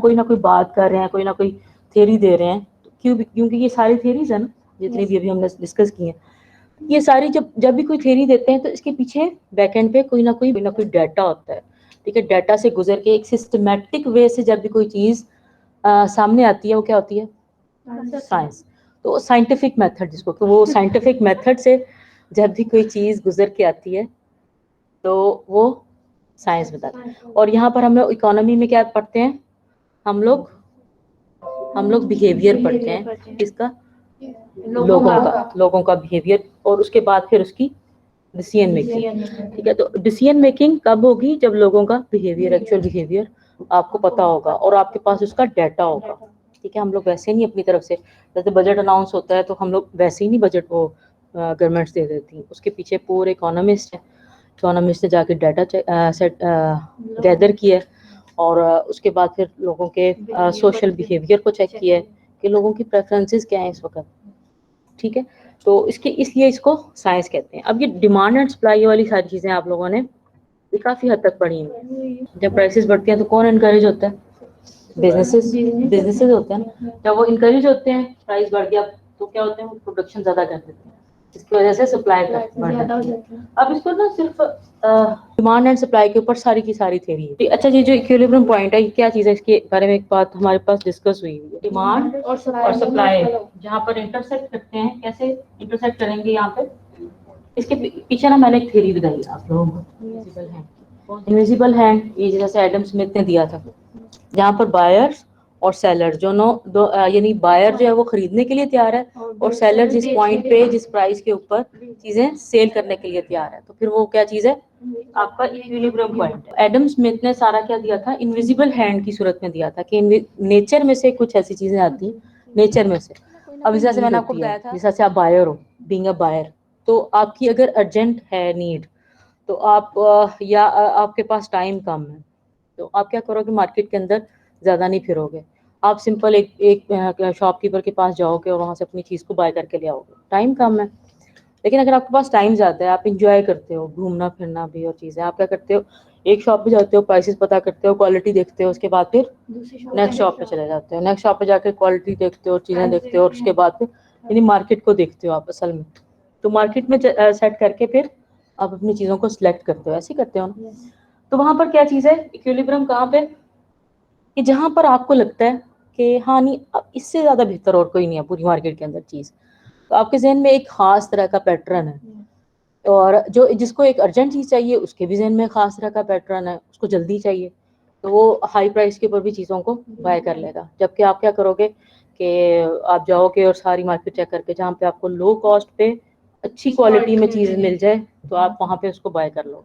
کوئی نہ کوئی بات کر رہے ہیں, کوئی نہ کوئی تھیوری دے رہے ہیں. کیونکہ یہ ساری تھیوریز ہیں نا جتنی بھی ابھی ہم نے ڈسکس کی ہیں, یہ ساری جب بھی کوئی تھیوری دیتے ہیں تو اس کے پیچھے بیک اینڈ پہ کوئی نہ کوئی ڈیٹا ہوتا ہے. ٹھیک ہے, ڈیٹا سے گزر کے ایک سسٹمیٹک وے سے جب بھی کوئی چیز سامنے آتی ہے وہ کیا ہوتی ہے؟ سائنس. تو سائنٹیفک میتھڈ جس کو, تو وہ سائنٹیفک میتھڈ سے جب بھی کوئی چیز گزر کے آتی ہے تو وہ سائنس بتاتا ہے. اور یہاں پر ہم لوگ اکانومی میں کیا پڑھتے ہیں؟ ہم لوگ بیہیویئر پڑھتے ہیں. کس کا؟ لوگوں کا بیہیویئر, اور اس کے بعد پھر اس کی ڈیسیژن میکنگ. ٹھیک ہے, تو ڈیسیژن میکنگ کب ہوگی؟ جب لوگوں کا بیہیویئر, ایکچوئل بیہیویئر آپ کو پتا ہوگا اور آپ کے پاس اس کا ڈیٹا ہوگا. ٹھیک ہے, ہم لوگ ویسے نہیں اپنی طرف سے, جیسے بجٹ اناؤنس ہوتا ہے تو ہم لوگ ویسے ہی نہیں بجٹ کو گورنمنٹس دے دیتی ہیں, اس کے پیچھے پورے اکانومسٹ ہیں. اکانومسٹ نے جا کے ڈیٹا سیٹ گیدر کیا ہے اور اس کے بعد پھر لوگوں کے سوشل بیہیویئر کو چیک کیا ہے کہ لوگوں کی پریفرنسز کیا ہیں اس وقت. ٹھیک ہے, تو اس لیے اس کو سائنس کہتے ہیں. اب یہ ڈیمانڈ اینڈ سپلائی والی ساری چیزیں آپ لوگوں نے یہ کافی حد تک پڑھی ہیں. جب پرائسز بڑھتی ہیں تو کون انکریج ہوتا ہے؟ بزنسز ہوتے ہیں نا. جب وہ انکریج ہوتے ہیں, پرائز بڑھ گیا تو کیا ہوتے ہیں؟ وہ پروڈکشن زیادہ کر دیتے ہیں, جس کی وجہ سے سپلائی بڑھ جاتی ہے. اب اس کو نا صرف ڈیمانڈ اینڈ سپلائی کے اوپر ساری کی ساری تھیوری ہے. اچھا, یہ جو ایکویلیبرم پوائنٹ ہے یہ کیا چیز ہے؟ اس کے بارے میں ایک بات ہمارے پاس ڈسکس ہوئی ہے. ڈیمانڈ اور سپلائی جہاں پر انٹرسیکٹ کرتے ہیں, کیسے انٹرسیکٹ کریں گے یہاں پہ؟ اس کے پیچھے نا میں نے ایک تھیوری بتائی آپ لوگوں کو, انویزیبل ہینڈ. یہ جیسے ایڈم اسمتھ نے دیا تھا, جہاں پر بائر اور سیلر یعنی بائر جو ہے وہ خریدنے کے لیے تیار ہے اور سیلر جس پوائنٹ پہ جس پرائز کے اوپر چیزیں سیل کرنے کے لیے تیار ہے, تو پھر وہ کیا چیز ہے؟ آپ کا ایکویلیبرم پوائنٹ. ایڈم اسمتھ نے سارا کیا دیا تھا؟ انویزیبل ہینڈ کی صورت میں دیا تھا کہ نیچر میں سے کچھ ایسی چیزیں آتی ہیں, نیچر میں سے. اب جیسے میں نے آپ کو بتایا تھا, جیسے آپ buyer who, being a buyer, تو آپ کی اگر ارجنٹ ہے نیڈ تو آپ یا آپ کے پاس ٹائم کم ہے تو آپ کیا کرو گے؟ مارکیٹ کے اندر زیادہ نہیں پھرو گے, آپ سمپل ایک شاپ کیپر کے پاس جاؤ گے اور وہاں سے اپنی چیز کو بائی کر کے لے آؤ گے. ٹائم کم ہے. لیکن اگر آپ کے پاس ٹائم زیادہ ہے, آپ انجوائے کرتے ہو گھومنا پھرنا بھی اور چیزیں, آپ کیا کرتے ہو؟ ایک شاپ پہ جاتے ہو, پرائسز پتا کرتے ہو, کوالٹی دیکھتے ہو, اس کے بعد پھر نیکسٹ شاپ پہ چلے جاتے ہو. نیکسٹ شاپ پہ جا کے کوالٹی دیکھتے ہو, چیزیں دیکھتے ہو, اور اس کے بعد پھر یعنی مارکیٹ کو دیکھتے ہو آپ اصل میں. تو مارکیٹ میں سیٹ کر کے پھر آپ اپنی چیزوں کو سلیکٹ کرتے ہو, ایسے ہی کرتے ہو نا. تو وہاں پر کیا چیز ہے ایکویلیبرم؟ کہاں پہ؟ کہ جہاں پر آپ کو لگتا ہے کہ ہاں نہیں اس سے زیادہ بہتر اور کوئی نہیں ہے پوری مارکیٹ کے اندر چیز, تو آپ کے ذہن میں ایک خاص طرح کا پیٹرن ہے, اور جس کو ایک ارجنٹ چیز چاہیے اس کے بھی ذہن میں خاص طرح کا پیٹرن ہے, اس کو جلدی چاہیے تو وہ ہائی پرائس کے اوپر بھی چیزوں کو بائی کر لے گا. جبکہ آپ کیا کرو گے کہ آپ جاؤ گے اور ساری مارکیٹ چیک کر کے جہاں پہ آپ کو لو کاسٹ پہ اچھی کوالٹی میں چیز مل جائے تو آپ وہاں پہ اس کو بائی کر لو.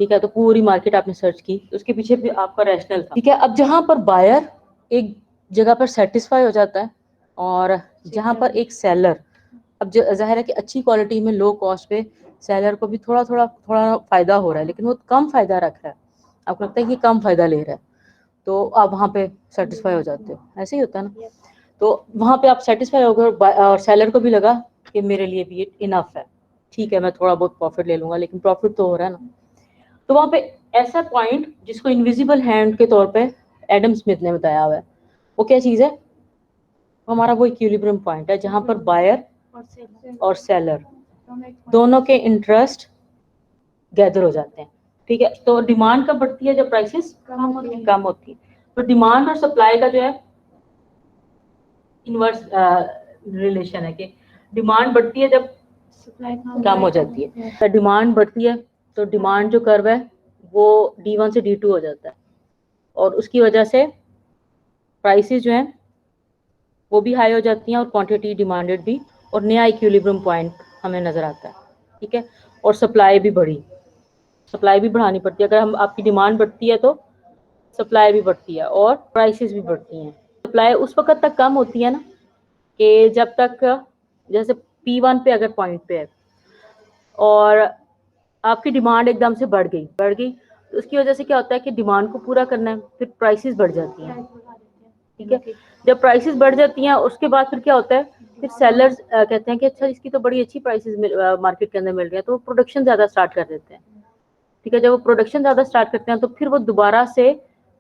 ٹھیک ہے, تو پوری مارکیٹ آپ نے سرچ کی, اس کے پیچھے بھی آپ کا ریشنل تھا. ٹھیک ہے, اب جہاں پر بائر ایک جگہ پر سیٹسفائی ہو جاتا ہے اور جہاں پر ایک سیلر, اب جو ظاہر ہے کہ اچھی کوالٹی میں لو کاسٹ پہ سیلر کو بھی تھوڑا فائدہ ہو رہا ہے, لیکن وہ کم فائدہ رکھ رہا ہے, آپ کو لگتا ہے کہ کم فائدہ لے رہا ہے تو آپ وہاں پہ سیٹسفائی ہو جاتے ہو. ایسے ہی ہوتا ہے نا. تو وہاں پہ آپ سیٹسفائی ہو گئے اور سیلر کو بھی لگا کہ میرے لیے بھی انف ہے, ٹھیک ہے میں تھوڑا بہت پروفٹ لے لوں گا لیکن پروفٹ تو ہو رہا ہے نا. تو وہاں پہ ایسا پوائنٹ جس کو انویزیبل ہینڈ کے طور پہ ایڈم اسمتھ نے بتایا ہوا ہے, وہ کیا چیز ہے؟ ہمارا وہ ایکویلیبرم پوائنٹ ہے جہاں پر بائر اور سیلر دونوں کے انٹرسٹ گیدر ہو جاتے ہیں. ٹھیک ہے, تو ڈیمانڈ کب بڑھتی ہے؟ جب پرائسز کم ہوتی ہے. تو ڈیمانڈ اور سپلائی کا جو ہے انورس ریلیشن ہے کہ ڈیمانڈ بڑھتی ہے جب کم ہو جاتی ہے. ڈیمانڈ بڑھتی ہے تو ڈیمانڈ جو کرو ہے وہ D1 سے D2 ہو جاتا ہے, اور اس کی وجہ سے پرائسز جو ہیں وہ بھی ہائی ہو جاتی ہیں اور کوانٹٹی ڈیمانڈڈ بھی, اور نیا ایکویلیبرم پوائنٹ ہمیں نظر آتا ہے. ٹھیک ہے, اور سپلائی بھی بڑھی, سپلائی بھی بڑھانی پڑتی ہے. اگر آپ کی ڈیمانڈ بڑھتی ہے تو سپلائی بھی بڑھتی ہے اور پرائسز بھی بڑھتی ہیں. سپلائی اس وقت تک کم ہوتی ہے نا کہ جب تک جیسے P1 پہ اگر پوائنٹ پہ ہے اور آپ کی ڈیمانڈ ایک دم سے بڑھ گئی تو اس کی وجہ سے کیا ہوتا ہے کہ ڈیمانڈ کو پورا کرنا ہے, پھر پرائسز بڑھ جاتی ہیں. ٹھیک ہے, جب پرائسز بڑھ جاتی ہیں اس کے بعد پھر کیا ہوتا ہے, پھر سیلرز کہتے ہیں کہ اچھا اس کی تو بڑی اچھی پرائسز مارکیٹ کے اندر مل رہی ہیں, تو وہ پروڈکشن زیادہ اسٹارٹ کر دیتے ہیں. ٹھیک ہے, جب وہ پروڈکشن زیادہ اسٹارٹ کرتے ہیں تو پھر وہ دوبارہ سے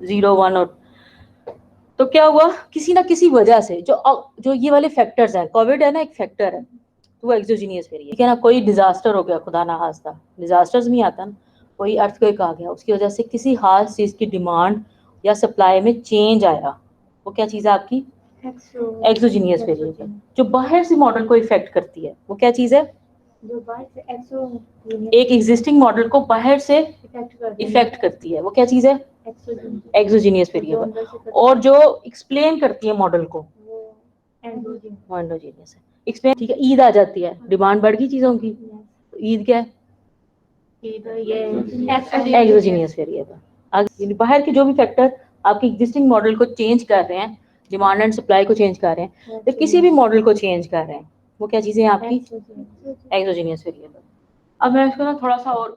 0 1 اور تو کیا ہوا کسی نہ کسی وجہ سے جو یہ والے فیکٹرز ہیں کووڈ ہے نا ایک فیکٹر ہے تو وہ ایکزوجینیس ویریبل ٹھیک ہے نا کوئی ڈیزاسٹر ہو گیا خدا نہ خواستہ ڈیزاسٹرز نہیں آتا نا کوئی ارتھ کوئک آ گیا اس کی وجہ سے کسی خاص چیز کی ڈیمانڈ یا سپلائی میں چینج آیا وہ کیا چیز ہے آپ کی ایکزوجینیس ویریبل جو باہر سے ماڈل کو افیکٹ کرتی ہے وہ کیا چیز ہے جو باہر سے ایک ایگزسٹنگ ماڈل کو باہر سے افیکٹ کرتی ہے وہ کیا چیز ہے ایکزوجینیس ویریبل اور جو ایکسپلین کرتی ہے ماڈل کو وہ انڈوجینیس ہے ایکسپلین ٹھیک ہے عید آ جاتی ہے ڈیمانڈ بڑھ گئی چیزوں کی عید کیا ہے ایکزوجینیس ویریبل باہر کے جو بھی فیکٹر آپ کی ایگزسٹنگ ماڈل کو چینج کر رہے ہیں ڈیمانڈ اینڈ سپلائی کو چینج کر رہے ہیں تو کسی بھی ماڈل کو چینج کر رہے ہیں وہ کیا چیزیں ہیں آپ کی ایکزوجینیس ویریبل اب میں اس کو نا تھوڑا سا اور